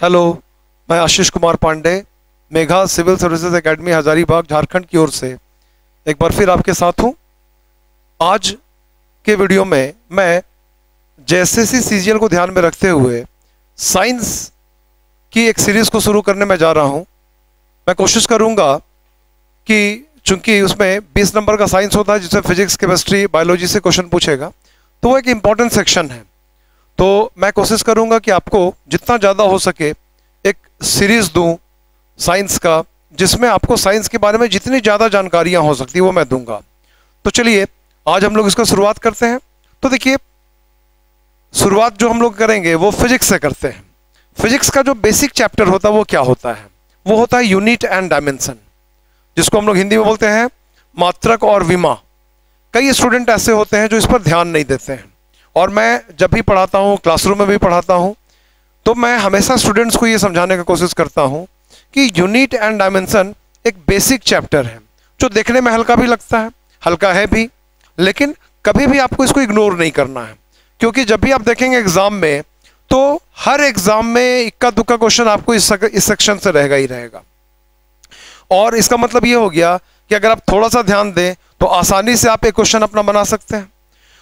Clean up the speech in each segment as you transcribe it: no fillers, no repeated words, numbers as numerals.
Hello, मैं Ashish Kumar Pandey, Megha civil services academy Hazaribagh Jharkhand की ओर से एक बार फिर आपके साथ हूं। आज के वीडियो में मैं जेएसएससी सीजीएल को ध्यान में रखते हुए साइंस की एक सीरीज को शुरू करने में जा रहा हूं। मैं कोशिश करूंगा कि चूंकि उसमें 20 नंबर का साइंस होता है जिसमें फिजिक्स, केमिस्ट्री, बायोलॉजी से क्वेश्चन पूछेगा, तो वो एक इम्पॉर्टेंट सेक्शन है। तो मैं कोशिश करूंगा कि आपको जितना ज़्यादा हो सके एक सीरीज दूं साइंस का, जिसमें आपको साइंस के बारे में जितनी ज़्यादा जानकारियां हो सकती है वो मैं दूंगा। तो चलिए आज हम लोग इसका शुरुआत करते हैं। तो देखिए, शुरुआत जो हम लोग करेंगे वो फिजिक्स से करते हैं। फिजिक्स का जो बेसिक चैप्टर होता है वो क्या होता है? वो होता है यूनिट एंड डायमेंशन, जिसको हम लोग हिंदी में बोलते हैं मात्रक और विमा। कई स्टूडेंट ऐसे होते हैं जो इस पर ध्यान नहीं देते हैं, और मैं जब भी पढ़ाता हूँ, क्लासरूम में भी पढ़ाता हूँ, तो मैं हमेशा स्टूडेंट्स को ये समझाने की कोशिश करता हूँ कि यूनिट एंड डायमेंशन एक बेसिक चैप्टर है जो देखने में हल्का भी लगता है, हल्का है भी, लेकिन कभी भी आपको इसको इग्नोर नहीं करना है। क्योंकि जब भी आप देखेंगे एग्जाम में, तो हर एग्जाम में इक्का दुक्का क्वेश्चन आपको इस सेक्शन से रहेगा ही रहेगा। और इसका मतलब ये हो गया कि अगर आप थोड़ा सा ध्यान दें तो आसानी से आप एक क्वेश्चन अपना बना सकते हैं।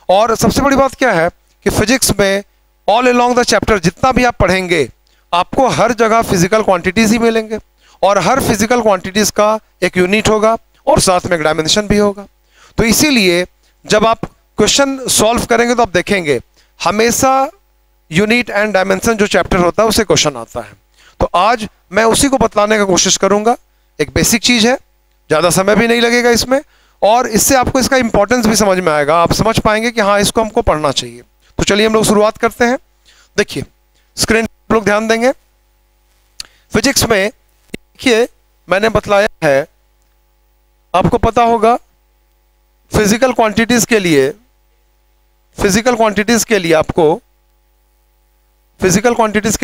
और सबसे बड़ी बात क्या है कि फिजिक्स में ऑल अलोंग द चैप्टर जितना भी आप पढ़ेंगे, आपको हर जगह फिजिकल क्वांटिटीज ही मिलेंगे, और हर फिजिकल क्वांटिटीज का एक यूनिट होगा और साथ में एक डायमेंशन भी होगा। तो इसीलिए जब आप क्वेश्चन सॉल्व करेंगे तो आप देखेंगे हमेशा यूनिट एंड डायमेंशन जो चैप्टर होता है उसे क्वेश्चन आता है। तो आज मैं उसी को बतलाने की कोशिश करूंगा। एक बेसिक चीज है, ज़्यादा समय भी नहीं लगेगा इसमें, और इससे आपको इसका इंपॉर्टेंस भी समझ में आएगा। आप समझ पाएंगे कि हाँ, इसको हमको पढ़ना चाहिए। तो चलिए हम लोग शुरुआत करते हैं। देखिए स्क्रीन पर लोग ध्यान देंगे। फिजिक्स में देखिए मैंने बतलाया है, आपको पता होगा फिजिकल क्वांटिटीज के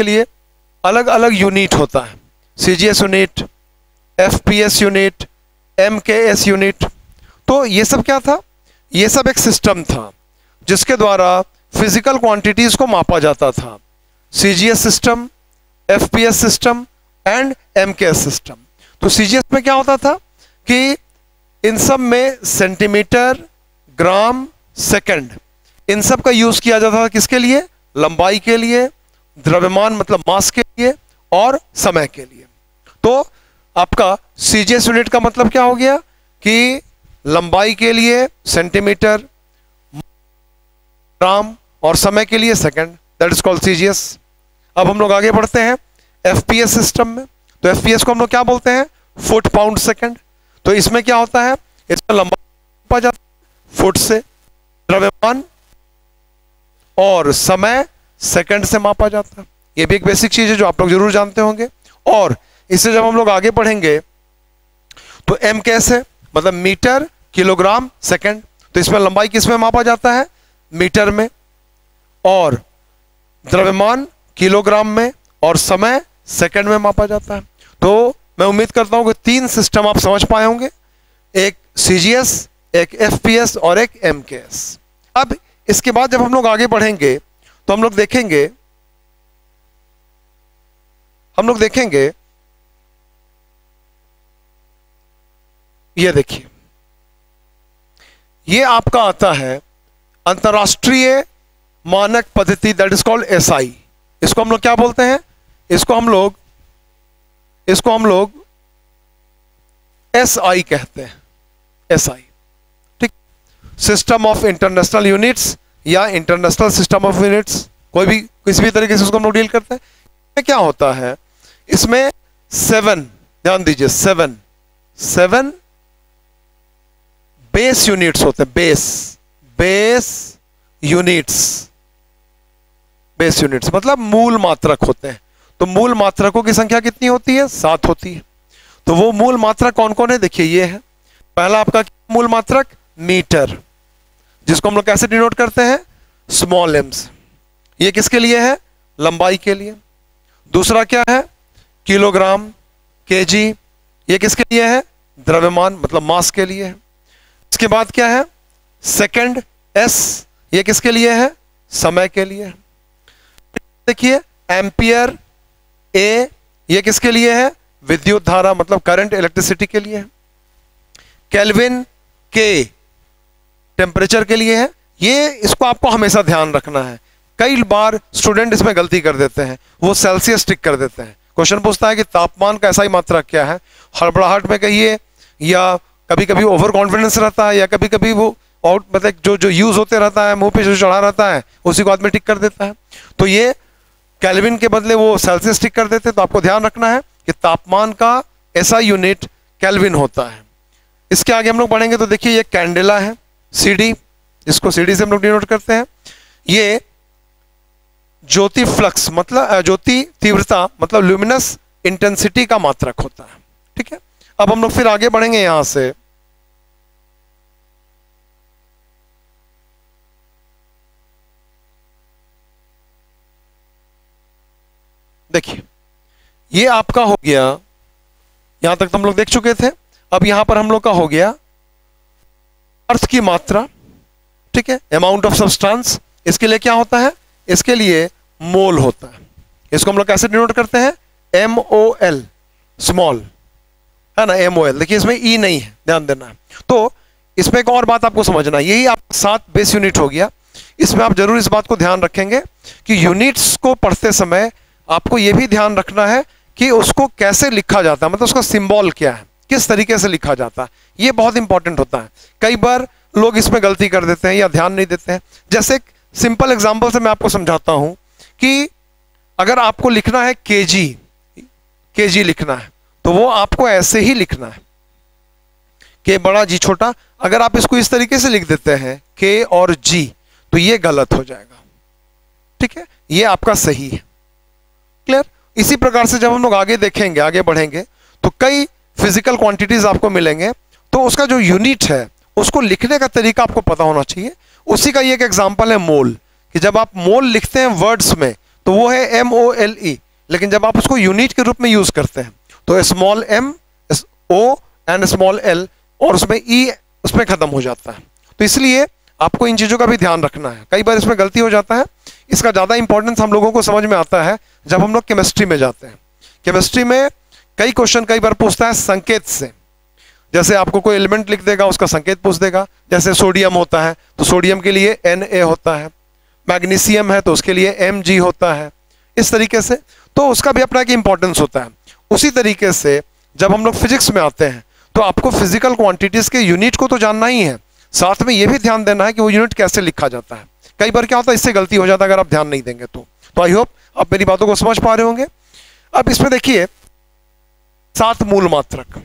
लिए अलग अलग यूनिट होता है। CGS unit, FPS unit, MKS unit. तो ये सब क्या था? ये सब एक सिस्टम था जिसके द्वारा फिजिकल क्वांटिटीज को मापा जाता था। CGS system, FPS system and MKS system. तो सीजीएस में क्या होता था कि इन सब में सेंटीमीटर, ग्राम, सेकंड, इन सब का यूज किया जाता था। किसके लिए? लंबाई के लिए, द्रव्यमान मतलब मास के लिए, और समय के लिए। तो आपका सीजीएस यूनिट का मतलब क्या हो गया कि लंबाई के लिए सेंटीमीटर, ग्राम, और समय के लिए second, that is called CGS. अब हम लोग आगे बढ़ते हैं एफपीएस सिस्टम में। तो एफपीएस को हम लोग क्या बोलते हैं? Foot pound second. तो इसमें क्या होता है? इसमें लंबाई मापा जाता है फुट से, द्रव्यमान और समय सेकंड से मापा जाता है। ये भी एक बेसिक चीज है जो आप लोग जरूर जानते होंगे। और इससे जब हम लोग आगे बढ़ेंगे तो एम कैसे, मतलब मीटर, किलोग्राम, सेकंड। तो इसमें लंबाई किस में मापा जाता है? मीटर में, और द्रव्यमान किलोग्राम में, और समय सेकंड में मापा जाता है। तो मैं उम्मीद करता हूं कि 3 सिस्टम आप समझ पाए होंगे, एक सीजीएस, एक एफपीएस और एक एमकेएस। अब इसके बाद जब हम लोग आगे बढ़ेंगे तो हम लोग देखेंगे ये देखिए, ये आपका आता है अंतरराष्ट्रीय मानक पद्धति, दैट इज कॉल्ड एसआई। इसको हम लोग क्या बोलते हैं? इसको हम लोग एसआई कहते हैं। एसआई, ठीक, सिस्टम ऑफ इंटरनेशनल यूनिट्स या इंटरनेशनल सिस्टम ऑफ यूनिट्स, कोई भी किसी भी तरीके से उसको हम लोग डील करते हैं। इसमें क्या होता है? इसमें 7, ध्यान दीजिए, 7 बेस यूनिट्स होते हैं। बेस यूनिट्स मतलब मूल मात्रक होते हैं। तो मूल मात्रकों की संख्या कितनी होती है? 7 होती है। तो वो मूल मात्रक कौन कौन है? देखिए ये है। पहला आपका मूल मात्रक मीटर, जिसको हम लोग कैसे डिनोट करते हैं? Small AIIMS. ये किसके लिए है? लंबाई के लिए। दूसरा क्या है? Kilogram, KG. ये किसके लिए है? द्रव्यमान मतलब मास के लिए है। इसके बाद क्या है? Second, S. ये किसके लिए है? समय के लिए। देखिए एम्पियर, ए ये किसके लिए है? विद्युत धारा मतलब करंट, इलेक्ट्रिसिटी के लिए है। केल्विन के टेम्परेचर के लिए है। ये इसको आपको हमेशा ध्यान रखना है। कई बार स्टूडेंट इसमें गलती कर देते हैं, वो सेल्सियस टिक कर देते हैं। क्वेश्चन पूछता है कि तापमान का SI मात्रक क्या है, हड़बड़ाहट में कहिए, या कभी कभी ओवर कॉन्फिडेंस रहता है, या कभी कभी वो आउट मतलब जो जो यूज होते रहता है, मुंह पे जो चढ़ा रहता है उसी को आदमी टिक कर देता है। तो ये केल्विन के बदले वो सेल्सियस टिक कर देते हैं। तो आपको ध्यान रखना है कि तापमान का SI यूनिट केल्विन होता है। इसके आगे हम लोग बढ़ेंगे तो देखिए ये कैंडेला है, CD, जिसको CD से हम लोग डिनोट करते हैं। ये ज्योति फ्लक्स मतलब ज्योति तीव्रता मतलब ल्यूमिनस इंटेंसिटी का मात्रक होता है। ठीक है, अब हम लोग फिर आगे बढ़ेंगे यहां से। देखिए ये आपका हो गया, यहां तक तो हम लोग देख चुके थे। अब यहां पर हम लोग का हो गया अर्थ की मात्रा। ठीक है, अमाउंट ऑफ सब्सटेंस। इसके लिए क्या होता है? इसके लिए मोल होता है। इसको हम लोग कैसे डिनोट करते हैं? MOL, स्मॉल, है ना, MOL। देखिए इसमें E नहीं है, ध्यान देना है। तो इसमें एक और बात आपको समझना है, यही आप 7 बेस यूनिट हो गया। इसमें आप जरूर इस बात को ध्यान रखेंगे कि यूनिट्स को पढ़ते समय आपको यह भी ध्यान रखना है कि उसको कैसे लिखा जाता है, मतलब उसका सिंबल क्या है, किस तरीके से लिखा जाता है। यह बहुत इंपॉर्टेंट होता है। कई बार लोग इसमें गलती कर देते हैं या ध्यान नहीं देते हैं। जैसे एक सिंपल एग्जांपल से मैं आपको समझाता हूं कि अगर आपको लिखना है केजी लिखना है तो वो आपको ऐसे ही लिखना है, के बड़ा जी छोटा। अगर आप इसको इस तरीके से लिख देते हैं के और जी तो ये गलत हो जाएगा। ठीक है, ये आपका सही है। क्लियर? इसी प्रकार से जब हम लोग आगे देखेंगे, आगे बढ़ेंगे तो कई फिजिकल क्वांटिटीज आपको मिलेंगे, तो उसका जो यूनिट है उसको लिखने का तरीका आपको पता होना चाहिए। उसी का ये एक एग्जांपल है मोल, कि जब आप मोल लिखते हैं वर्ड्स में तो वो है MOLE, लेकिन जब आप उसको यूनिट के रूप में यूज करते हैं तो small m, O and small l और उसमें E उसमें खत्म हो जाता है। तो इसलिए आपको इन चीजों का भी ध्यान रखना है। कई बार इसमें गलती हो जाता है। इसका ज्यादा इंपॉर्टेंस हम लोगों को समझ में आता है जब हम लोग केमिस्ट्री में जाते हैं। केमिस्ट्री में कई क्वेश्चन कई बार पूछता है संकेत से। जैसे आपको कोई एलिमेंट लिख देगा, उसका संकेत पूछ देगा। जैसे सोडियम होता है तो सोडियम के लिए Na होता है, मैग्नीशियम है तो उसके लिए Mg होता है, इस तरीके से। तो उसका भी अपना एक इंपॉर्टेंस होता है। उसी तरीके से जब हम लोग फिजिक्स में आते हैं तो आपको फिजिकल क्वांटिटीज के यूनिट को तो जानना ही है, साथ में यह भी ध्यान देना है कि वो यूनिट कैसे लिखा जाता है। कई बार क्या होता है, इससे गलती हो जाता है अगर आप ध्यान नहीं देंगे तो आई होप आप मेरी बातों को समझ पा रहे होंगे। अब इसमें देखिए 7 मूल मात्रक,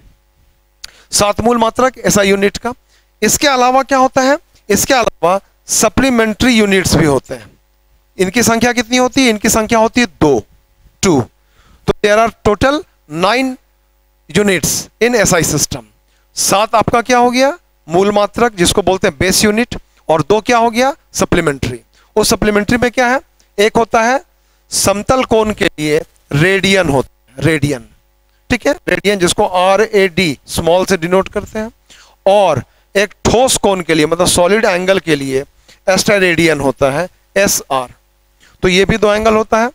7 मूल मात्रक SI यूनिट का। इसके अलावा क्या होता है? इसके अलावा सप्लीमेंट्री यूनिट्स भी होते हैं। इनकी संख्या कितनी होती है? इनकी संख्या होती है 2। तो there are total 9 units in SI system. 7 आपका क्या हो गया? मूल मात्रक, जिसको बोलते हैं बेस यूनिट, और 2 क्या हो गया? सप्लीमेंट्री। उस सप्लीमेंट्री में क्या है? एक होता है समतल कोण के लिए रेडियन होता है, रेडियन। ठीक है, रेडियन जिसको RAD स्मॉल से डिनोट करते हैं। और एक ठोस कोण के लिए मतलब सॉलिड एंगल के लिए एस्टेरेडियन होता है, SR। तो ये भी 2 एंगल होता है,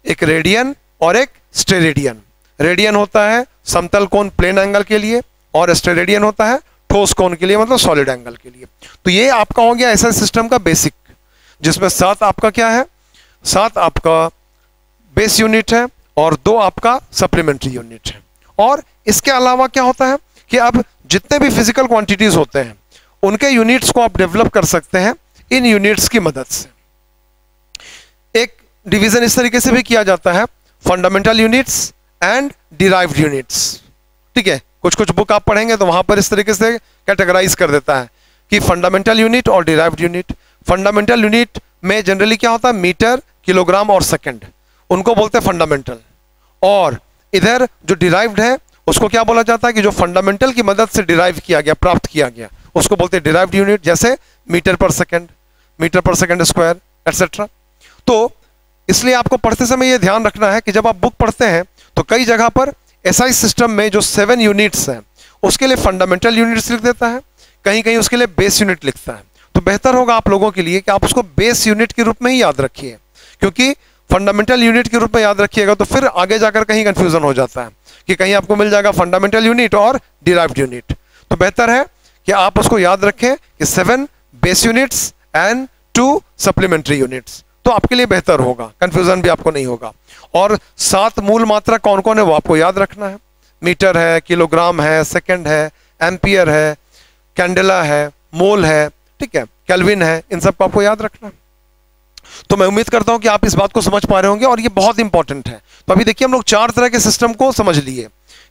एक रेडियन और एक स्टेरेडियन। रेडियन होता है समतल कोण प्लेन एंगल के लिए, और स्टेरेडियन होता है ठोस कोण के लिए मतलब सॉलिड एंगल के लिए। तो ये आपका हो गया SI सिस्टम का बेसिक, जिसमें 7 आपका क्या है? 7 आपका बेस यूनिट है और 2 आपका सप्लीमेंट्री यूनिट है। और इसके अलावा क्या होता है कि अब जितने भी फिजिकल क्वांटिटीज होते हैं उनके यूनिट्स को आप डेवलप कर सकते हैं इन यूनिट्स की मदद से। एक डिवीजन इस तरीके से भी किया जाता है, fundamental units and derived units. ठीक है, कुछ कुछ बुक आप पढ़ेंगे तो वहां पर इस तरीके से कैटेगराइज कर देता है कि फंडामेंटल यूनिट और डिराइव्ड यूनिट। फंडामेंटल यूनिट में जनरली क्या होता है? मीटर, किलोग्राम और सेकंड, उनको बोलते हैं फंडामेंटल। और इधर जो डिराइव्ड है उसको क्या बोला जाता है कि जो फंडामेंटल की मदद से डिराइव किया गया, प्राप्त किया गया, उसको बोलते हैं डिराइव्ड यूनिट। जैसे मीटर पर सेकंड स्क्वायर एटसेट्रा। तो इसलिए आपको पढ़ते समय यह ध्यान रखना है कि जब आप बुक पढ़ते हैं तो कई जगह पर SI सिस्टम में जो 7 यूनिट्स हैं उसके लिए फंडामेंटल यूनिट्स लिख देता है, कहीं कहीं उसके लिए बेस यूनिट लिखता है। तो बेहतर होगा आप लोगों के लिए कि आप उसको बेस यूनिट के रूप में ही याद रखिए, क्योंकि फंडामेंटल यूनिट के रूप में याद रखिएगा तो फिर आगे जाकर कहीं कंफ्यूजन हो जाता है कि कहीं आपको मिल जाएगा फंडामेंटल यूनिट और डिराइव्ड यूनिट। तो बेहतर है कि आप उसको याद रखें कि 7 base units and 2 supplementary units, तो आपके लिए बेहतर होगा, कंफ्यूजन भी आपको नहीं होगा। और 7 मूल मात्रा कौन कौन है वो आपको याद रखना है। मीटर है, किलोग्राम है, सेकंड है, एम्पियर है, कैंडेला है, मोल है, ठीक है, केल्विन है, इन सब को आपको याद रखना है। तो मैं उम्मीद करता हूं कि आप इस बात को समझ पा रहे होंगे और ये बहुत इंपॉर्टेंट है। तो अभी देखिए हम लोग 4 तरह के सिस्टम को समझ लिए,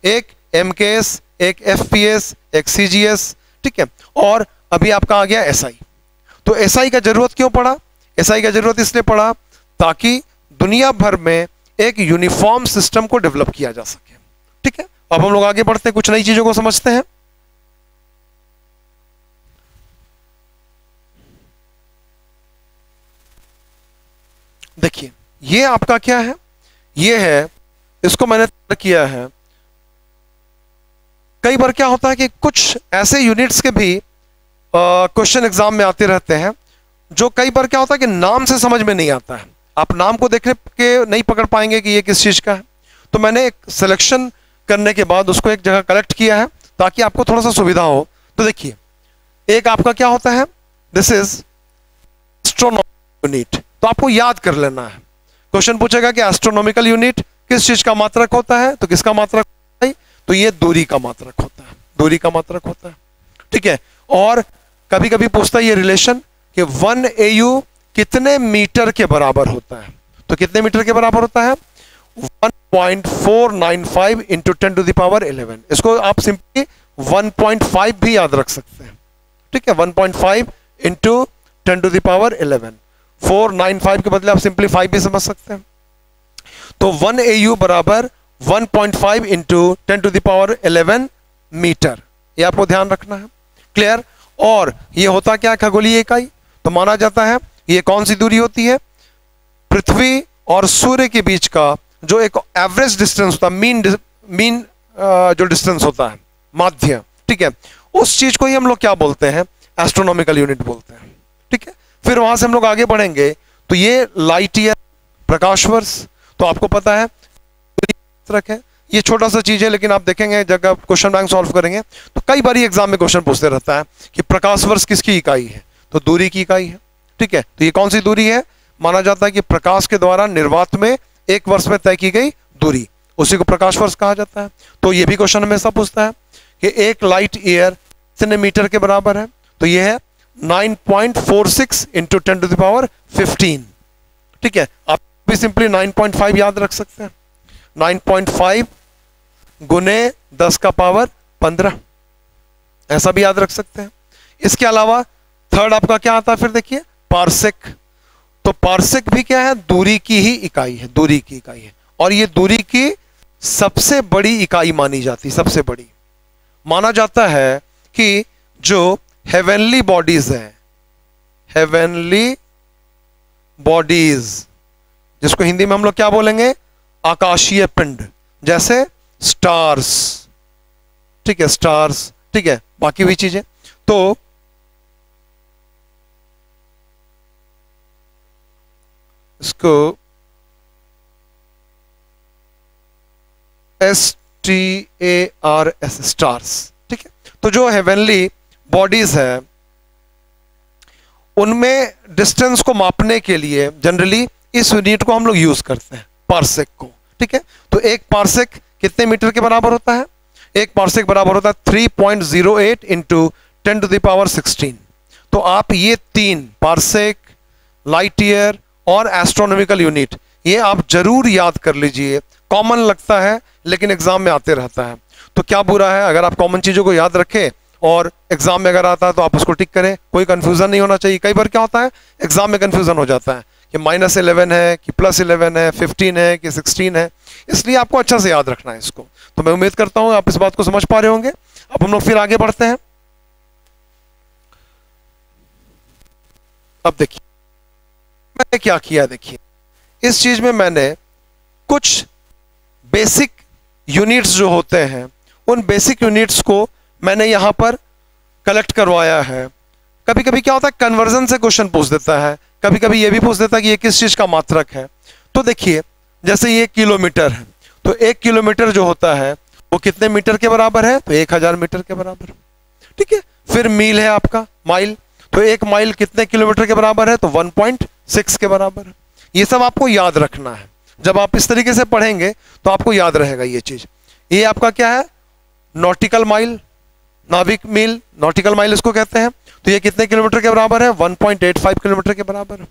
एक एमकेएस, एक एफपीएस, एक सीजीएस, ठीक है, और अभी आपका आ गया एसआई। तो एसआई का जरूरत क्यों पड़ा? एसआई का जरूरत इसलिए पड़ा ताकि दुनिया भर में एक यूनिफॉर्म सिस्टम को डेवलप किया जा सके, ठीक है। अब हम लोग आगे बढ़ते हैं, कुछ नई चीजों को समझते हैं। देखिए ये आपका क्या है, ये है, इसको मैंने किया है। कई बार क्या होता है कि कुछ ऐसे यूनिट्स के भी क्वेश्चन एग्जाम में आते रहते हैं जो कई बार क्या होता है कि नाम से समझ में नहीं आता है, आप नाम को देखने के नहीं पकड़ पाएंगे कि ये किस चीज का है। तो मैंने एक सिलेक्शन करने के बाद उसको एक जगह कलेक्ट किया है ताकि आपको थोड़ा सा सुविधा हो। तो देखिए एक आपका क्या होता है, दिस इज एस्ट्रोनॉमिकल यूनिट, तो आपको याद कर लेना है। क्वेश्चन पूछेगा कि एस्ट्रोनॉमिकल यूनिट किस चीज का मात्रक होता है, तो किसका मात्रक होता है? तो ये दूरी का मात्रक होता है, दूरी का मात्रक होता है, ठीक है। और कभी कभी पूछता है ये रिलेशन कि 1 AU कितने मीटर के बराबर होता है, तो कितने मीटर के बराबर होता है? 1.495 इंटू 10 to the power 11। इसको आप सिंपली 1.5 भी याद रख सकते हैं, ठीक है, 1.5 इंटू 10 to the power 11। 495 के बदले आप सिंपली 5 भी समझ सकते हैं। तो 1 AU बराबर 1.5 into 10 to the power 11 metre, ये आपको ध्यान रखना है, क्लियर। और ये होता क्या, खगोलीय इकाई। तो माना जाता है ये कौन सी दूरी होती है, पृथ्वी और सूर्य के बीच का जो एक एवरेज डिस्टेंस होता है, मीन जो डिस्टेंस होता है, माध्य, ठीक है, उस चीज को ही हम लोग क्या बोलते हैं, एस्ट्रोनॉमिकल यूनिट बोलते हैं, ठीक है। फिर वहां से हम लोग आगे बढ़ेंगे तो ये लाइट ईयर, प्रकाश वर्ष, तो आपको पता है है ये छोटा सा चीज है, लेकिन आप देखेंगे जब आप क्वेश्चन बैंक सॉल्व करेंगे तो कई बार एग्जाम में क्वेश्चन पूछते रहता है कि प्रकाश वर्ष किसकी इकाई है, तो दूरी की इकाई है, ठीक है। तो ये कौन सी दूरी है, माना जाता है कि प्रकाश के द्वारा निर्वात में एक वर्ष में तय की गई दूरी, उसी को प्रकाश वर्ष कहा जाता है। तो ये भी क्वेश्चन हमेशा पूछता है कि एक लाइट ईयर कितने मीटर के बराबर है, तो ये है 9.46 इंटू 10 to the power 15, ठीक है। आप भी सिंपली 9.5 याद रख सकते हैं, 9.5 गुने 10 का पावर 15, ऐसा भी याद रख सकते हैं। इसके अलावा थर्ड आपका क्या आता है, फिर देखिए पार्सेक। तो पार्सेक भी क्या है, दूरी की ही इकाई है, दूरी की इकाई है, और ये दूरी की सबसे बड़ी इकाई मानी जाती है, सबसे बड़ी। माना जाता है कि जो हेवनली बॉडीज है, हेवनली बॉडीज, जिसको हिंदी में हम लोग क्या बोलेंगे, आकाशीय पिंड, जैसे स्टार्स, ठीक है, स्टार्स, ठीक है, बाकी भी चीजें। तो इसको STARS, स्टार्स, ठीक है। तो जो हेवनली बॉडीज है उनमें डिस्टेंस को मापने के लिए जनरली इस यूनिट को हम लोग यूज करते हैं, पार्सेक को, ठीक है। तो एक पार्सेक कितने मीटर के बराबर होता है, एक पार्सेक बराबर होता है 3.08 इंटू 10 to the power 16। तो आप ये 3 पार्सेक, लाइट ईयर और एस्ट्रोनॉमिकल यूनिट, ये आप जरूर याद कर लीजिए। कॉमन लगता है लेकिन एग्जाम में आते रहता है, तो क्या बुरा है अगर आप कॉमन चीजों को याद रखें और एग्जाम में अगर आता है तो आप उसको टिक करें, कोई कंफ्यूजन नहीं होना चाहिए। कई बार क्या होता है एग्जाम में कंफ्यूजन हो जाता है कि -11 है कि +11 है, 15 है कि 16 है, इसलिए आपको अच्छा से याद रखना है इसको। तो मैं उम्मीद करता हूं आप इस बात को समझ पा रहे होंगे। अब हम लोग फिर आगे बढ़ते हैं। अब देखिए मैंने क्या किया, देखिए इस चीज में मैंने कुछ बेसिक यूनिट्स जो होते हैं उन बेसिक यूनिट्स को मैंने यहां पर कलेक्ट करवाया है। कभी कभी क्या होता है कन्वर्जन से क्वेश्चन पूछ देता है, कभी कभी ये भी पूछ देता है कि ये किस चीज का मात्रक है। तो देखिए जैसे ये किलोमीटर है, तो 1 किलोमीटर जो होता है वो कितने मीटर के बराबर है? तो 1000 मीटर के बराबर। ठीक है, फिर मील है आपका, माइल, तो 1 माइल कितने किलोमीटर के बराबर है? तो 1.6 के बराबर है। ये सब आपको याद रखना है, जब आप इस तरीके से पढ़ेंगे तो आपको याद रहेगा ये चीज। ये आपका क्या है? नॉटिकल माइल, नाविक मील, नॉटिकल माइल इसको कहते हैं। तो ये कितने किलोमीटर के बराबर है? 1.85 किलोमीटर के बराबर है।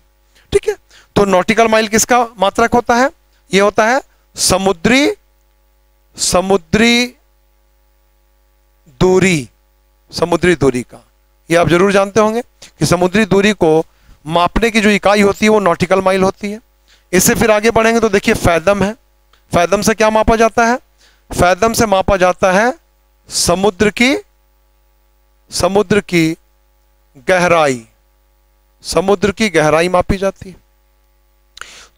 ठीक है, तो नॉटिकल माइल किसका मात्रक होता है? ये होता है समुद्री दूरी, समुद्री दूरी का। ये आप जरूर जानते होंगे कि समुद्री दूरी को मापने की जो इकाई होती है वो नॉटिकल माइल होती है। इससे फिर आगे बढ़ेंगे तो देखिए फैदम है। फैदम से क्या मापा जाता है? फैदम से मापा जाता है समुद्र की गहराई, समुद्र की गहराई मापी जाती है।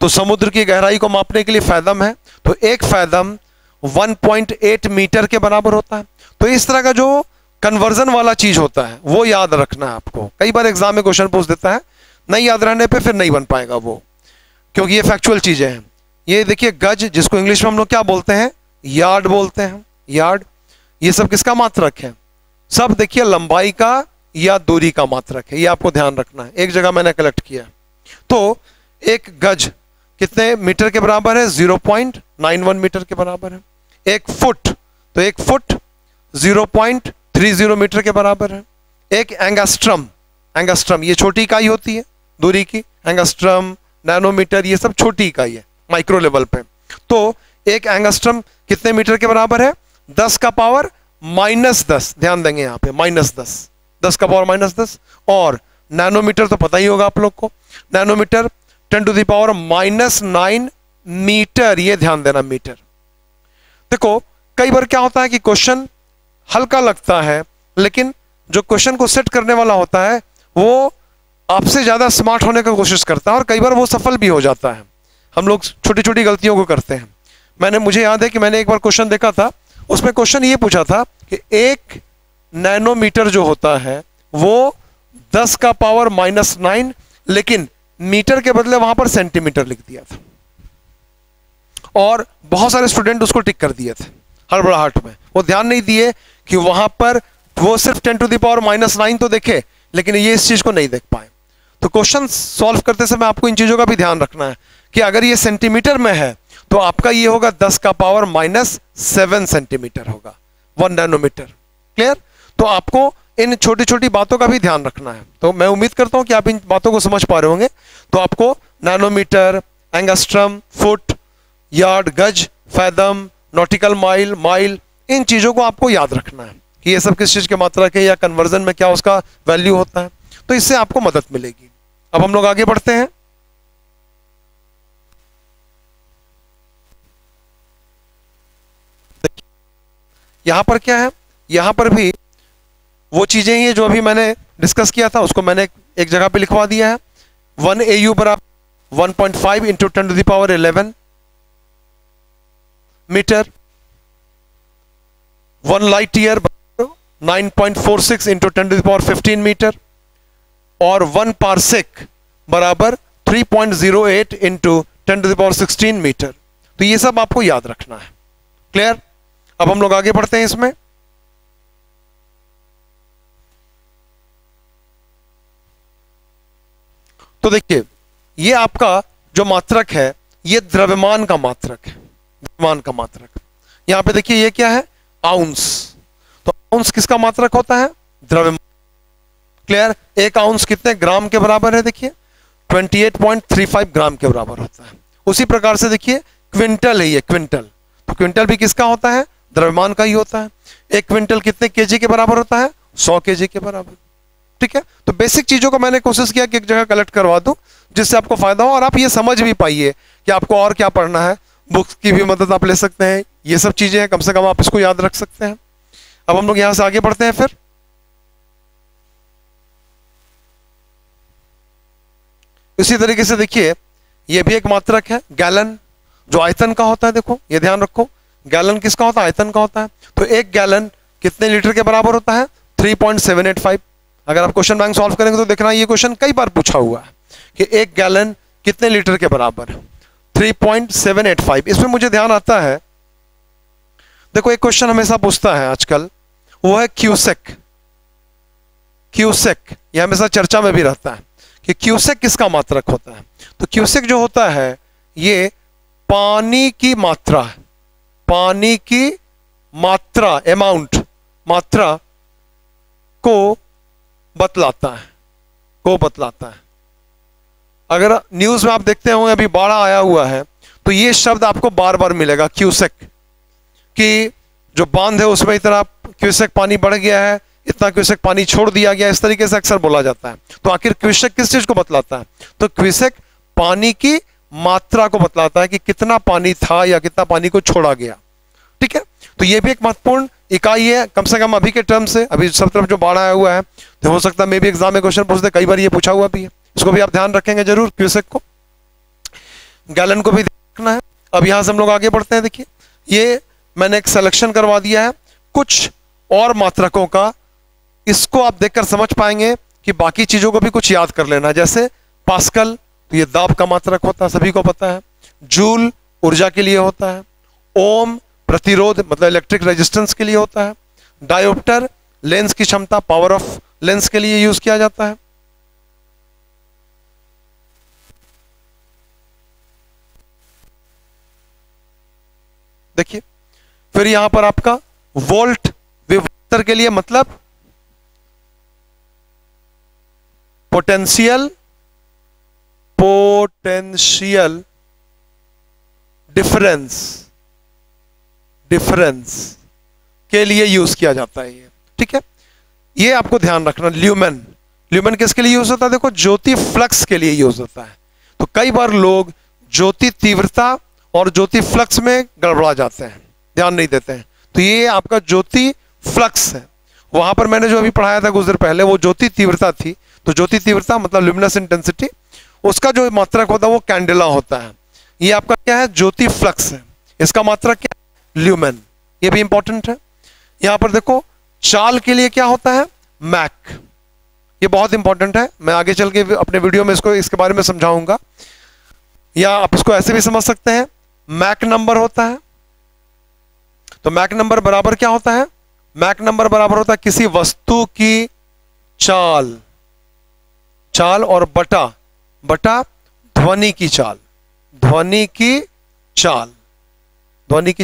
तो समुद्र की गहराई को मापने के लिए फैदम है, तो 1 फैदम 1.8 मीटर के बराबर होता है। तो इस तरह का जो कन्वर्जन वाला चीज होता है वो याद रखना है आपको। कई बार एग्जाम में क्वेश्चन पूछ देता है, नहीं याद रहने पे फिर नहीं बन पाएगा वो, क्योंकि ये फैक्चुअल चीजें हैं। ये देखिए गज, जिसको इंग्लिश में हम लोग क्या बोलते हैं? यार्ड बोलते हैं, यार्ड। ये सब किसका मात्रक है? सब देखिए लंबाई का या दूरी का मात्रक है, ये आपको ध्यान रखना है। एक जगह मैंने कलेक्ट किया, तो 1 गज कितने मीटर के बराबर है? 0.91 मीटर के बराबर है। 1 फुट, तो 1 फुट 0.30 मीटर के बराबर है। 1 एंगस्ट्रम, एंगस्ट्रम ये छोटी इकाई होती है दूरी की, एंगस्ट्रम, नैनोमीटर, ये सब छोटी इकाई है माइक्रो लेवल पे। तो 1 एंगस्ट्रम कितने मीटर के बराबर है? 10 का पावर -10, ध्यान देंगे यहाँ पे -10, 10 का पावर -10। और नैनोमीटर तो पता ही होगा आप लोग को, nanometre 10 to the power -9 metre, ये ध्यान देना, मीटर। देखो कई बार क्या होता है कि क्वेश्चन हल्का लगता है, लेकिन जो क्वेश्चन को सेट करने वाला होता है वो आपसे ज्यादा स्मार्ट होने की कोशिश करता है, और कई बार वो सफल भी हो जाता है। हम लोग छोटी छोटी गलतियों को करते हैं। मुझे याद है कि मैंने एक बार क्वेश्चन देखा था, उसमें क्वेश्चन ये पूछा था कि 1 नैनोमीटर जो होता है वो 10 का पावर -9, लेकिन मीटर के बदले वहां पर सेंटीमीटर लिख दिया था, और बहुत सारे स्टूडेंट उसको टिक कर दिए थे हड़बड़ाहट में। वो ध्यान नहीं दिए कि वहां पर वो सिर्फ 10 टू द पावर -9 तो देखे, लेकिन ये इस चीज को नहीं देख पाए। तो क्वेश्चन सॉल्व करते समय आपको इन चीजों का भी ध्यान रखना है कि अगर ये सेंटीमीटर में है तो आपका ये होगा 10 का पावर -7 सेंटीमीटर होगा, 1 नैनोमीटर। क्लियर? तो आपको इन छोटी छोटी बातों का भी ध्यान रखना है। तो मैं उम्मीद करता हूं कि आप इन बातों को समझ पा रहे होंगे। तो आपको नैनोमीटर, एंगस्ट्रम, फुट, यार्ड, गज, फैदम, नॉटिकल माइल, माइल, इन चीजों को आपको याद रखना है कि ये सब किस चीज के मात्रक है या कन्वर्जन में क्या उसका वैल्यू होता है। तो इससे आपको मदद मिलेगी। अब हम लोग आगे बढ़ते हैं। यहां पर क्या है? यहां पर भी वो चीजें ही है जो अभी मैंने डिस्कस किया था, उसको मैंने एक जगह पे लिखवा दिया है। 1 AU बराबर 1.5 into 10 to the power 11 metre. 1 light year 9.46 into 10 to the power 15 metre. और 1 पारसेक बराबर 3.08 into 10 to the power 16 metre. तो ये सब आपको याद रखना है। क्लियर? अब हम लोग आगे बढ़ते हैं इसमें। तो देखिए ये आपका जो मात्रक है ये द्रव्यमान का मात्रक है, द्रव्यमान का मात्रक। यहां पे देखिए ये क्या है? आउंस। तो आउंस किसका मात्रक होता है? द्रव्यमान। क्लियर? 1 आउंस कितने ग्राम के बराबर है? देखिए 28.35 ग्राम के बराबर होता है। उसी प्रकार से देखिए क्विंटल है ये, क्विंटल। तो क्विंटल भी किसका होता है? द्रव्यमान का ही होता है। 1 क्विंटल कितने केजी के बराबर होता है? 100 केजी के बराबर। ठीक है? तो बेसिक चीजों को मैंने कोशिश किया कि एक जगह कलेक्ट करवा दूं जिससे आपको फायदा हो और आप ये समझ भी पाइए कि आपको और क्या पढ़ना है। बुक्स की भी मदद आप ले सकते हैं, ये सब चीजें हैं, कम से कम आप इसको याद रख सकते हैं। अब हम लोग यहां से आगे बढ़ते हैं। फिर इसी तरीके से देखिए ये भी एक मात्रक है, गैलन, जो आयतन का होता है। देखो ये ध्यान रखो, गैलन किसका होता है? आयतन का होता है। तो 1 गैलन कितने लीटर के बराबर होता है? 3.785। अगर आप क्वेश्चन बैंक सॉल्व करेंगे तो देखना ये क्वेश्चन कई बार पूछा हुआ है कि 1 गैलन कितने लीटर के बराबर है? 3.785। इसमें मुझे ध्यान आता है, देखो एक क्वेश्चन हमेशा पूछता है आजकल, वो है क्यूसेक। क्यूसेक यह हमेशा चर्चा में भी रहता है कि क्यूसेक किसका मात्रक होता है। तो क्यूसेक जो होता है ये पानी की मात्रा है, पानी की मात्रा, अमाउंट, मात्रा को बतलाता है, को बतलाता है। अगर न्यूज में आप देखते होंगे अभी बाढ़ आया हुआ है तो ये शब्द आपको बार बार मिलेगा, क्यूसेक, कि जो बांध है उसमें इतना क्यूसेक पानी बढ़ गया है, इतना क्यूसेक पानी छोड़ दिया गया, इस तरीके से अक्सर बोला जाता है। तो आखिर क्यूसेक किस चीज को बतलाता है? तो क्यूसेक पानी की मात्रा को बतलाता है कि कितना पानी था या कितना पानी को छोड़ा गया। ठीक है, तो ये भी एक महत्वपूर्ण इकाई है, कम से कम अभी के टर्म से। अभी सब तरफ जो बाढ़ आया हुआ है तो हो सकता है मे भी एग्जाम में क्वेश्चन पूछते, कई बार ये पूछा हुआ भी है, इसको भी आप ध्यान रखेंगे जरूर, क्यूसेक को। गैलन को भी रखना है। अब यहां से हम लोग आगे बढ़ते हैं। देखिए ये मैंने एक सिलेक्शन करवा दिया है कुछ और मात्रकों का, इसको आप देखकर समझ पाएंगे कि बाकी चीजों को भी कुछ याद कर लेना। जैसे पास्कल, तो ये दाब का मात्रक होता है, सभी को पता है। जूल ऊर्जा के लिए होता है। ओम प्रतिरोध मतलब इलेक्ट्रिक रेजिस्टेंस के लिए होता है। डायोप्टर लेंस की क्षमता, पावर ऑफ लेंस के लिए यूज किया जाता है। देखिए फिर यहां पर आपका वोल्ट विभवांतर के लिए मतलब पोटेंशियल डिफरेंस के लिए यूज किया जाता है ये। ठीक है, ये आपको ध्यान रखना। ल्यूमेन किसके लिए यूज होता है? देखो ज्योति फ्लक्स के लिए यूज होता है। तो कई बार लोग ज्योति तीव्रता और ज्योति फ्लक्स में गड़बड़ा जाते हैं, ध्यान नहीं देते हैं। तो ये आपका ज्योति फ्लक्स है। वहां पर मैंने जो अभी पढ़ाया था कुछ देर पहले वो ज्योति तीव्रता थी। तो ज्योति तीव्रता मतलब ल्यूमिनस इंटेंसिटी, उसका जो मात्रक होता है वो कैंडेला होता है। ये आपका क्या है? ज्योति फ्लक्स है। इसका मात्रक क्या है? ल्यूमेन। ये भी इंपॉर्टेंट है। यहां पर देखो चाल के लिए क्या होता है? मैक। ये बहुत इंपॉर्टेंट है, मैं आगे चल के अपने वीडियो में इसके बारे में समझाऊंगा। या आप इसको ऐसे भी समझ सकते हैं, मैक नंबर होता है। तो मैक नंबर बराबर क्या होता है? मैक नंबर बराबर होता है किसी वस्तु की चाल, चाल और बटा ध्वनि की चाल, ध्वनि की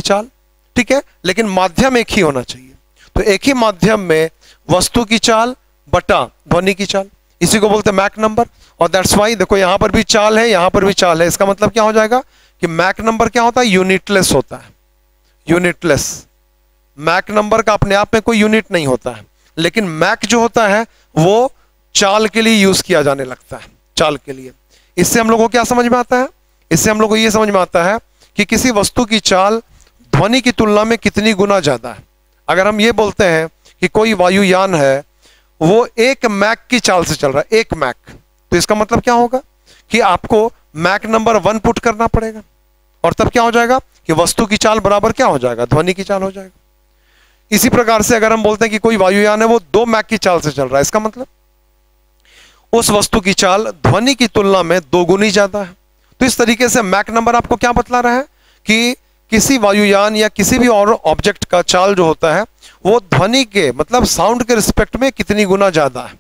चाल। ठीक है, लेकिन माध्यम एक ही होना चाहिए। तो एक ही माध्यम में वस्तु की चाल बटा ध्वनि की चाल, इसी को बोलते हैं मैक नंबर। और दैट्स वाई देखो यहां पर भी चाल है, यहां पर भी चाल है। इसका मतलब क्या हो जाएगा कि मैक नंबर क्या होता है? यूनिटलेस होता है। यूनिटलेस, मैक नंबर का अपने आप में कोई यूनिट नहीं होता है, लेकिन मैक जो होता है वो चाल के लिए यूज किया जाने लगता है, चाल के लिए। इससे हम लोग को क्या समझ में आता है? इससे हम लोग को यह समझ में आता है कि किसी वस्तु की चाल ध्वनि की तुलना में कितनी गुना ज्यादा है। अगर हम ये बोलते हैं कि कोई वायुयान है वो 1 मैक की चाल से चल रहा है, 1 मैक, तो इसका मतलब क्या होगा कि आपको मैक नंबर 1 पुट करना पड़ेगा। और तब क्या हो जाएगा कि वस्तु की चाल बराबर क्या हो जाएगा? ध्वनि की चाल हो जाएगा। इसी प्रकार से अगर हम बोलते हैं कि कोई वायुयान है वो 2 मैक की चाल से चल रहा है, इसका मतलब उस वस्तु की चाल ध्वनि की तुलना में 2 गुनी ज्यादा है। तो इस तरीके से मैक नंबर आपको क्या बतला रहा है कि किसी वायुयान या किसी भी और ऑब्जेक्ट का चाल जो होता है वो ध्वनि के मतलब साउंड के रिस्पेक्ट में कितनी गुना ज्यादा है।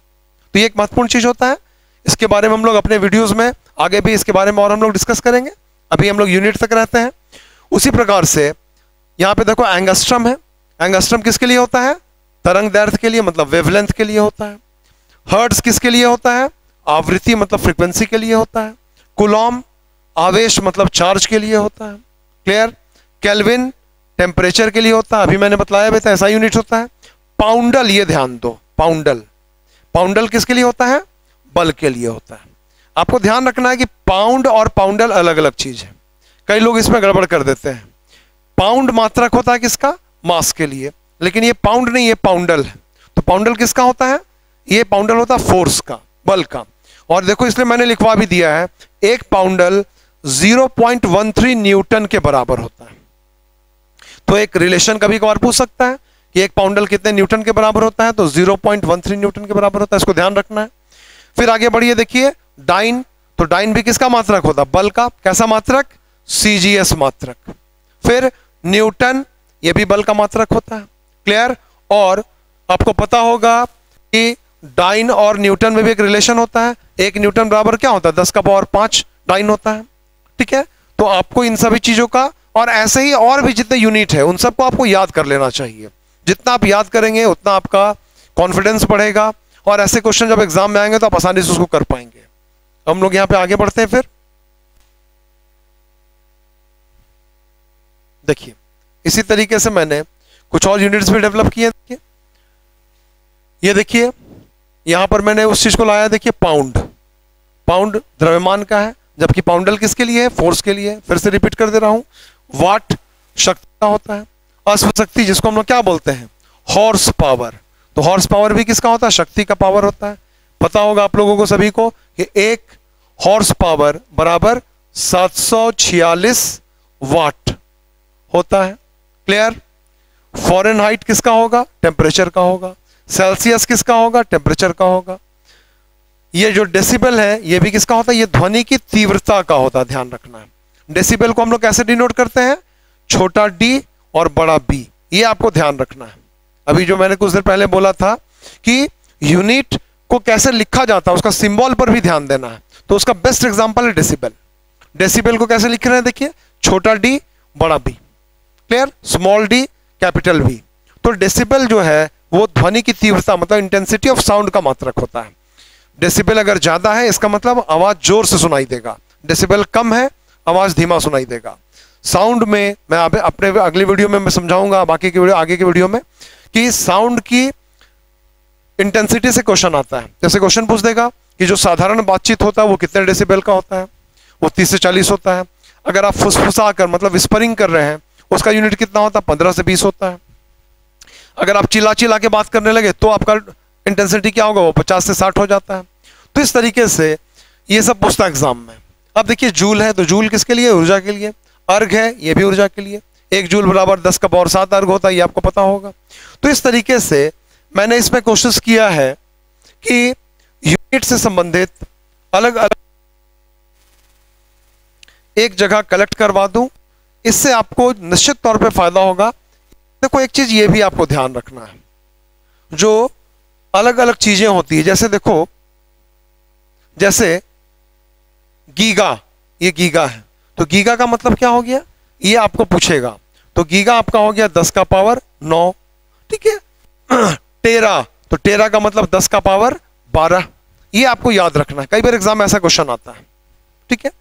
तो ये एक महत्वपूर्ण चीज होता है। इसके बारे में हम लोग अपने वीडियोस में आगे भी इसके बारे में और हम लोग डिस्कस करेंगे। अभी हम लोग यूनिट तक रहते हैं। उसी प्रकार से यहाँ पे देखो एंगस्ट्रम है। एंगस्ट्रम किसके लिए होता है? तरंग दैर्घ्य के लिए मतलब वेवलेंथ के लिए होता है। हर्ट्ज किसके लिए होता है? आवृत्ति मतलब फ्रीक्वेंसी के लिए होता है। कूलॉम आवेश मतलब चार्ज के लिए होता है। क्लियर? केल्विन टेम्परेचर के लिए होता है, अभी मैंने बतलाया भी था, ऐसा यूनिट होता है। पाउंडल, ये ध्यान दो, पाउंडल किसके लिए होता है? बल के लिए होता है। आपको ध्यान रखना है कि पाउंड और पाउंडल अलग अलग चीज है। कई लोग इसमें गड़बड़ कर देते हैं। पाउंड मात्रक होता है किसका? मास के लिए, लेकिन ये पाउंड नहीं, ये पाउंडल है। तो पाउंडल किसका होता है? ये पाउंडल होता है फोर्स का, बल का। और देखो इसलिए मैंने लिखवा भी दिया है, 1 पाउंडल 0.13 न्यूटन के बराबर होता है। तो एक रिलेशन कभी कभार पूछ सकता है कि 1 पाउंडल कितने न्यूटन के बराबर होता है, तो 0.13 न्यूटन के बराबर होता है। इसको ध्यान रखना है। फिर आगे बढ़िए, देखिए डाइन। तो डाइन भी किसका मात्रक होता है? बल का। कैसा मात्रक? CGS मात्रक। फिर न्यूटन, ये भी बल का मात्रक होता है। क्लियर? और आपको पता होगा कि डाइन और न्यूटन में भी एक रिलेशन होता है। 1 न्यूटन बराबर क्या होता है? 10 का पावर 5 डाइन होता है। ठीक है, तो आपको इन सभी चीजों का, और ऐसे ही और भी जितने यूनिट है उन सबको आपको याद कर लेना चाहिए। जितना आप याद करेंगे उतना आपका कॉन्फिडेंस बढ़ेगा, और ऐसे क्वेश्चन जब एग्जाम में आएंगे तो आप आसानी से उसको कर पाएंगे। हम लोग यहां पे आगे बढ़ते हैं। फिर देखिए, इसी तरीके से मैंने कुछ और यूनिट्स भी डेवलप किए। देखिए, ये देखिए यहां पर मैंने उस चीज को लाया। देखिए, पाउंड, पाउंड द्रव्यमान का है, जबकि पाउंडल किसके लिए है? फोर्स के लिए। फिर से रिपीट कर दे रहा हूं, वाट शक्ति का होता है, अश्व शक्ति जिसको हम लोग क्या बोलते हैं? Horse power. तो हॉर्स पावर भी किसका होता है? शक्ति का पावर होता है। पता होगा आप लोगों को सभी को कि 1 हॉर्स पावर बराबर 746 वाट होता है। क्लियर? फ़ारेनहाइट किसका होगा? टेम्परेचर का होगा। सेल्सियस किसका होगा? टेम्परेचर का होगा। ये जो डेसिबल है ये भी किसका होता है? ये ध्वनि की तीव्रता का होता है, ध्यान रखना है। डेसिबल को हम लोग कैसे डिनोट करते हैं? छोटा डी और बड़ा बी, ये आपको ध्यान रखना है। अभी जो मैंने कुछ देर पहले बोला था कि यूनिट को कैसे लिखा जाता है, उसका सिंबल पर भी ध्यान देना है। तो उसका बेस्ट एग्जांपल है डेसिबल। डेसिबल को कैसे लिख रहे हैं? देखिए, छोटा डी बड़ा B. Clear? Small D capital B. तो डेसिबल जो है वो ध्वनि की तीव्रता, मतलब इंटेंसिटी ऑफ साउंड का मात्रक होता है। डेसिबल अगर ज्यादा है इसका मतलब आवाज जोर से सुनाई देगा, डेसिबल कम है आवाज धीमा सुनाई देगा। साउंड में मैं अपने अगली वीडियो में मैं समझाऊंगा, बाकी की वीडियो आगे की वीडियो में, कि साउंड की इंटेंसिटी से क्वेश्चन आता है। जैसे क्वेश्चन पूछ देगा कि जो साधारण बातचीत होता है वो कितने डेसिबल का होता है? वो 30 से 40 होता है। अगर आप फुसफुसा कर मतलब विस्परिंग कर रहे हैं उसका यूनिट कितना होता है? 15 से 20 होता है। अगर आप चिल्ला चिल्ला के बात करने लगे तो आपका इंटेंसिटी क्या होगा? वो 50 से 60 हो जाता है। तो इस तरीके से ये सब पूछता है एग्जाम में। अब देखिए, जूल है तो जूल किसके लिए? ऊर्जा के लिए। अर्घ है, ये भी ऊर्जा के लिए। 1 जूल बराबर 10 का पावर 7 अर्घ होता है, ये आपको पता होगा। तो इस तरीके से मैंने इसमें कोशिश किया है कि यूनिट से संबंधित अलग अलग एक जगह कलेक्ट करवा दूं। इससे आपको निश्चित तौर पे फायदा होगा। देखो, एक चीज ये भी आपको ध्यान रखना है, जो अलग अलग चीजें होती है, जैसे देखो, जैसे गीगा, ये गीगा है तो गीगा का मतलब क्या हो गया? ये आपको पूछेगा। तो गीगा आपका हो गया 10 का पावर 9। ठीक है। टेरा, तो टेरा का मतलब 10 का पावर 12। ये आपको याद रखना है, कई बार एग्जाम में ऐसा क्वेश्चन आता है। ठीक है।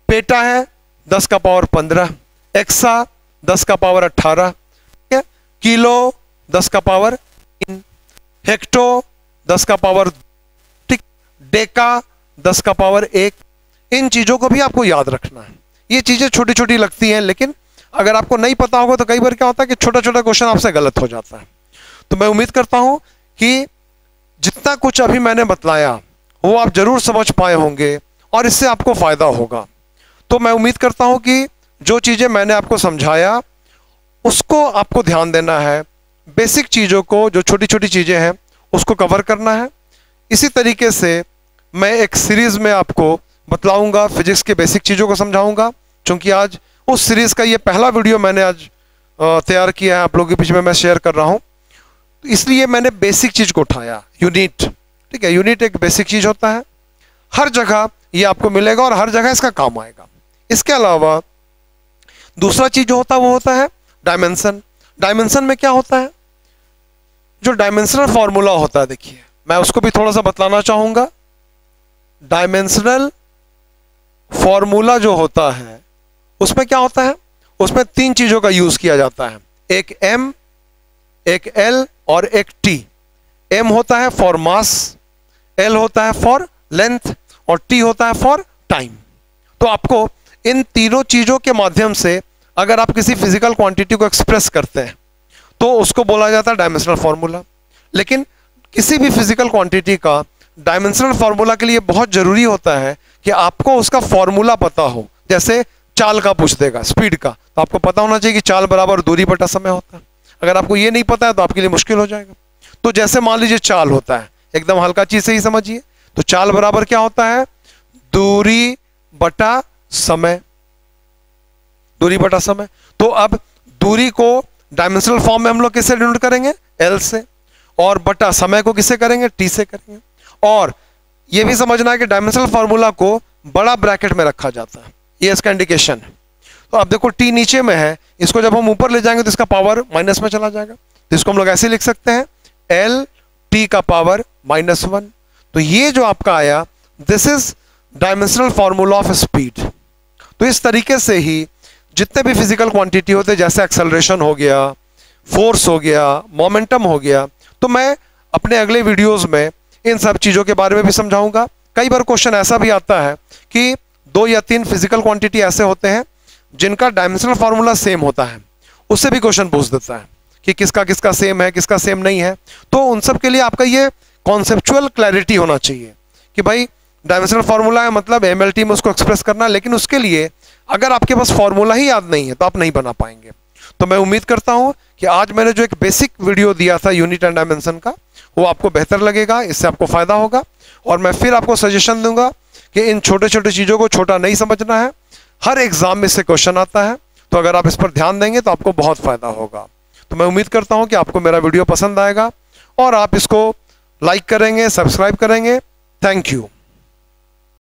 पेटा है 10 का पावर 15। एक्सा 10 का पावर 18। ठीक है। किलो 10 का पावर 3। हेक्टो 10 का पावर, ठीक, डेका 10 का पावर 1। इन चीजों को भी आपको याद रखना है। ये चीजें छोटी छोटी लगती हैं, लेकिन अगर आपको नहीं पता होगा तो कई बार क्या होता है कि छोटा छोटा क्वेश्चन आपसे गलत हो जाता है। तो मैं उम्मीद करता हूं कि जितना कुछ अभी मैंने बतलाया वो आप जरूर समझ पाए होंगे और इससे आपको फायदा होगा। तो मैं उम्मीद करता हूं कि जो चीजें मैंने आपको समझाया उसको आपको ध्यान देना है। बेसिक चीजों को, जो छोटी छोटी चीजें हैं, उसको कवर करना है। इसी तरीके से मैं एक सीरीज में आपको बतलाऊंगा, फिजिक्स के बेसिक चीजों को समझाऊंगा। क्योंकि आज उस सीरीज का ये पहला वीडियो मैंने आज तैयार किया है, आप लोगों के बीच में मैं शेयर कर रहा हूं, तो इसलिए मैंने बेसिक चीज को उठाया, यूनिट। ठीक है, यूनिट एक बेसिक चीज होता है, हर जगह ये आपको मिलेगा और हर जगह इसका काम आएगा। इसके अलावा दूसरा चीज जो होता है वो होता है डायमेंशन। डायमेंशन में क्या होता है? जो डायमेंशनल फॉर्मूला होता है, देखिए मैं उसको भी थोड़ा सा बतलाना चाहूंगा। डायमेंशनल फॉर्मूला जो होता है उसमें क्या होता है? उसमें 3 चीजों का यूज किया जाता है, एक m, एक l और एक t। m होता है फॉर मास, l होता है फॉर लेंथ और t होता है फॉर टाइम। तो आपको इन तीनों चीजों के माध्यम से अगर आप किसी फिजिकल क्वांटिटी को एक्सप्रेस करते हैं तो उसको बोला जाता है डायमेंशनल फॉर्मूला। लेकिन किसी भी फिजिकल क्वांटिटी का डायमेंशनल फॉर्मूला के लिए बहुत जरूरी होता है कि आपको उसका फॉर्मूला पता हो। जैसे चाल का पूछ देगा, स्पीड का, तो आपको पता होना चाहिए कि चाल बराबर दूरी बटा समय होता है। अगर आपको ये नहीं पता है तो आपके लिए मुश्किल हो जाएगा। तो जैसे मान लीजिए चाल होता है, एकदम हल्का चीज से ही समझिए, तो चाल बराबर क्या होता है? दूरी बटा समय। दूरी बटा समय। तो अब दूरी को डायमेंशनल फॉर्म में हम लोग किससे डिनोट करेंगे? L से। और बटा समय को किससे करेंगे? T से करेंगे। और ये भी समझना है कि डायमेंशनल फार्मूला को बड़ा ब्रैकेट में रखा जाता है, ये इसका इंडिकेशन है। तो अब देखो T नीचे में है, इसको जब हम ऊपर ले जाएंगे तो इसका पावर माइनस में चला जाएगा, तो इसको हम लोग ऐसे लिख सकते हैं L T का पावर -1। तो ये जो आपका आया, this is dimensional formula of speed. तो इस तरीके से ही जितने भी फिजिकल क्वांटिटी होते हैं, जैसे एक्सेलरेशन हो गया, फोर्स हो गया, मोमेंटम हो गया, तो मैं अपने अगले वीडियोस में इन सब चीज़ों के बारे में भी समझाऊंगा। कई बार क्वेश्चन ऐसा भी आता है कि 2 या 3 फिजिकल क्वांटिटी ऐसे होते हैं जिनका डायमेंशनल फार्मूला सेम होता है, उससे भी क्वेश्चन पूछ देता है कि किसका किसका सेम है, किसका सेम नहीं है। तो उन सब के लिए आपका ये कॉन्सेप्चुअल क्लैरिटी होना चाहिए कि भाई डायमेंशनल फार्मूला है मतलब MLT में उसको एक्सप्रेस करना, लेकिन उसके लिए अगर आपके पास फार्मूला ही याद नहीं है तो आप नहीं बना पाएंगे। तो मैं उम्मीद करता हूं कि आज मैंने जो एक बेसिक वीडियो दिया था यूनिट एंड डायमेंशन का, वो आपको बेहतर लगेगा, इससे आपको फायदा होगा। और मैं फिर आपको सजेशन दूंगा कि इन छोटे छोटे चीज़ों को छोटा नहीं समझना है, हर एग्जाम में से क्वेश्चन आता है, तो अगर आप इस पर ध्यान देंगे तो आपको बहुत फायदा होगा। तो मैं उम्मीद करता हूं कि आपको मेरा वीडियो पसंद आएगा और आप इसको लाइक करेंगे, सब्सक्राइब करेंगे। Thank you.